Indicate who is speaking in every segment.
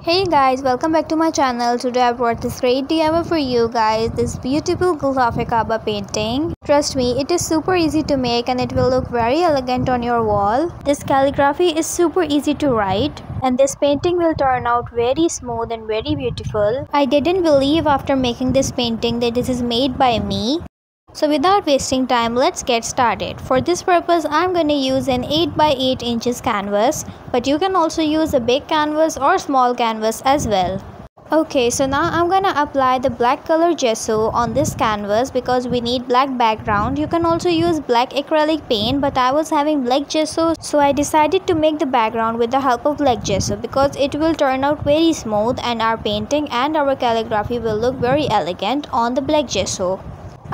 Speaker 1: Hey guys, welcome back to my channel. Today I brought this great DIY for you guys, this beautiful Gulaf Kaaba painting. Trust me, it is super easy to make and it will look very elegant on your wall. This calligraphy is super easy to write and this painting will turn out very smooth and very beautiful. I didn't believe after making this painting that this is made by me. So without wasting time, let's get started. For this purpose, I'm going to use an 8 by 8 inches canvas, but you can also use a big canvas or small canvas as well. Okay, so now I'm going to apply the black color gesso on this canvas because we need black background. You can also use black acrylic paint, but I was having black gesso, so I decided to make the background with the help of black gesso because it will turn out very smooth and our painting and our calligraphy will look very elegant on the black gesso.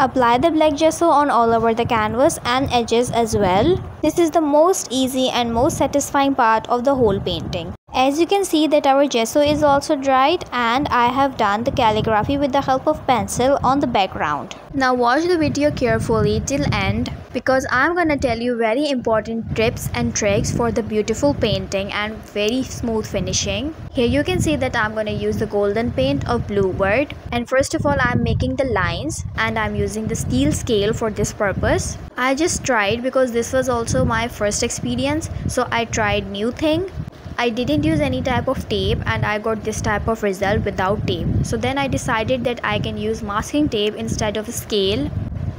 Speaker 1: Apply the black gesso on all over the canvas and edges as well. This is the most easy and most satisfying part of the whole painting. As you can see that our gesso is also dried and I have done the calligraphy with the help of pencil on the background. Now watch the video carefully till end because I'm gonna tell you very important tips and tricks for the beautiful painting and very smooth finishing. Here you can see that I'm gonna use the golden paint of bluebird, and first of all I'm making the lines and I'm using the steel scale for this purpose. I just tried because this was also my first experience, so I tried new thing. I didn't use any type of tape and I got this type of result without tape. So then I decided that I can use masking tape instead of a scale.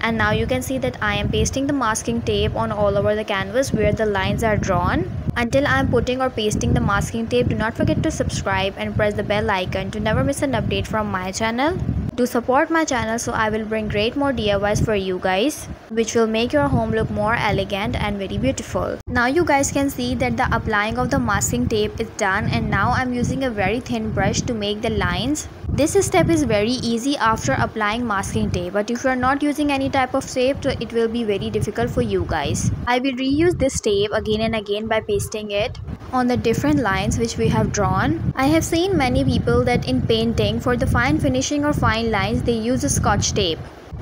Speaker 1: And now you can see that I am pasting the masking tape on all over the canvas where the lines are drawn. Until I am putting or pasting the masking tape, do not forget to subscribe and press the bell icon to never miss an update from my channel. Do support my channel so I will bring great more DIYs for you guys, which will make your home look more elegant and very beautiful. Now you guys can see that the applying of the masking tape is done, and now I'm using a very thin brush to make the lines. This step is very easy after applying masking tape, but if you are not using any type of tape, so it will be very difficult for you guys. I will reuse this tape again and again by pasting it on the different lines which we have drawn. I have seen many people that in painting, for the fine finishing or fine lines, they use a scotch tape.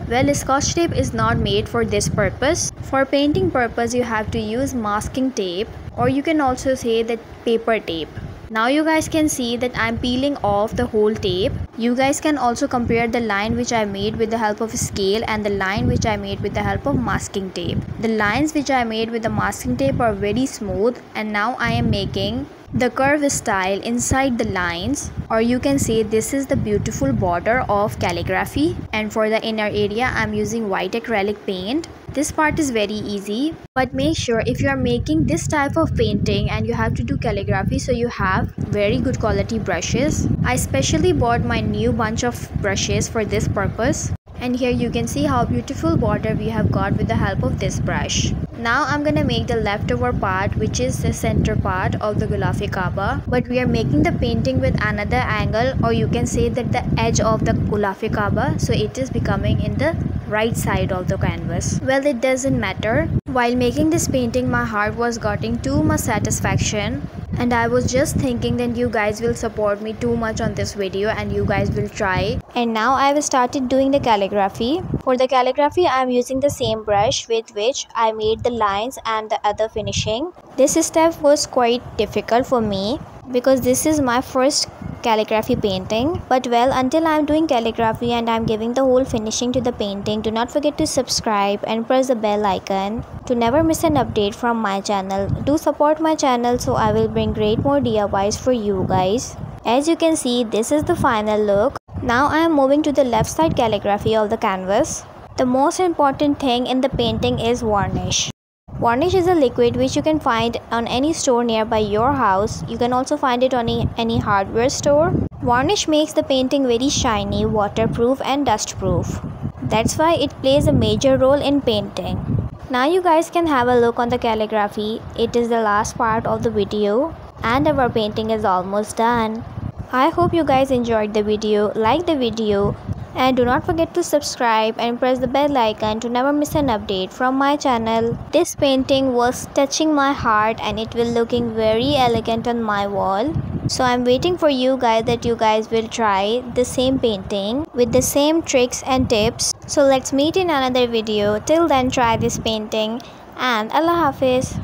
Speaker 1: Well, scotch tape is not made for this purpose. For painting purpose, you have to use masking tape, or you can also say that paper tape. Now you guys can see that I'm peeling off the whole tape. You guys can also compare the line which I made with the help of a scale and the line which I made with the help of masking tape. The lines which I made with the masking tape are very smooth, and now I am making the curve style inside the lines, or you can say this is the beautiful border of calligraphy. And for the inner area I'm using white acrylic paint. This part is very easy, but make sure if you are making this type of painting and you have to do calligraphy, so you have very good quality brushes. I specially bought my new bunch of brushes for this purpose. And here you can see how beautiful border we have got with the help of this brush. Now I'm gonna make the leftover part, which is the center part of the Gulaf Kaaba, but we are making the painting with another angle, or you can say that the edge of the Gulaf Kaaba, so it is becoming in the right side of the canvas. Well, it doesn't matter. While making this painting, my heart was getting too much satisfaction, and I was just thinking that you guys will support me too much on this video and you guys will try. And now I have started doing the calligraphy. For the calligraphy, I am using the same brush with which I made the lines and the other finishing. This step was quite difficult for me because this is my first calligraphy painting. But well, until I am doing calligraphy and I am giving the whole finishing to the painting, do not forget to subscribe and press the bell icon to never miss an update from my channel. Do support my channel so I will bring great more DIYs for you guys. As you can see, this is the final look. Now I am moving to the left side calligraphy of the canvas. The most important thing in the painting is varnish. Varnish is a liquid which you can find on any store nearby your house. You can also find it on any hardware store. Varnish makes the painting very shiny, waterproof and dustproof. That's why it plays a major role in painting. Now you guys can have a look on the calligraphy. It is the last part of the video and our painting is almost done. I hope you guys enjoyed the video, like the video, and do not forget to subscribe and press the bell icon to never miss an update from my channel. This painting was touching my heart and it will looking very elegant on my wall. So I'm waiting for you guys that you guys will try the same painting with the same tricks and tips. So let's meet in another video. Till then, try this painting and Allah Hafiz.